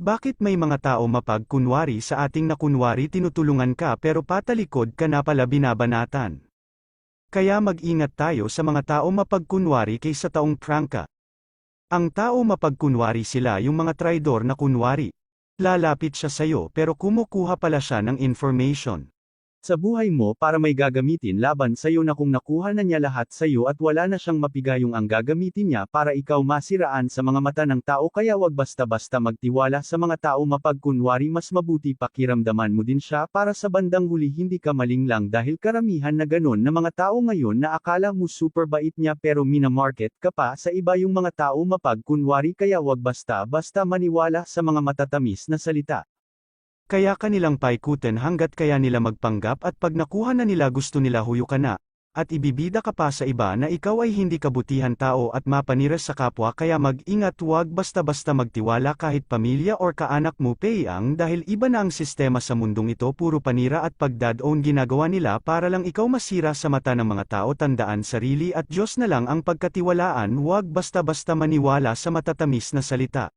Bakit may mga tao mapagkunwari sa ating na kunwari tinutulungan ka pero patalikod ka na pala binabanatan? Kaya mag-ingat tayo sa mga tao mapagkunwari kaysa taong prangka. Ang tao mapagkunwari sila yung mga traidor na kunwari. Lalapit siya sa'yo pero kumukuha pala siya ng information sa buhay mo para may gagamitin laban sa'yo na kung nakuha na niya lahat sa'yo at wala na siyang mapigayong ang gagamitin niya para ikaw masiraan sa mga mata ng tao kaya wag basta-basta magtiwala sa mga tao mapagkunwari mas mabuti pakiramdaman mo din siya para sa bandang huli hindi ka malinglang dahil karamihan na ganon na mga tao ngayon na akala mo super bait niya pero minamarket ka pa sa iba yung mga tao mapagkunwari kaya wag basta-basta maniwala sa mga matatamis na salita. Kaya kanilang paikutin hanggat kaya nila magpanggap at pag nakuha na nila gusto nila huyo ka na, at ibibida ka pa sa iba na ikaw ay hindi kabutihan tao at mapanira sa kapwa kaya mag-ingat huwag basta-basta magtiwala kahit pamilya or kaanak mo peyang dahil iba na ang sistema sa mundong ito puro panira at pagdadaon ginagawa nila para lang ikaw masira sa mata ng mga tao tandaan sarili at Diyos na lang ang pagkatiwalaan huwag basta-basta maniwala sa matatamis na salita.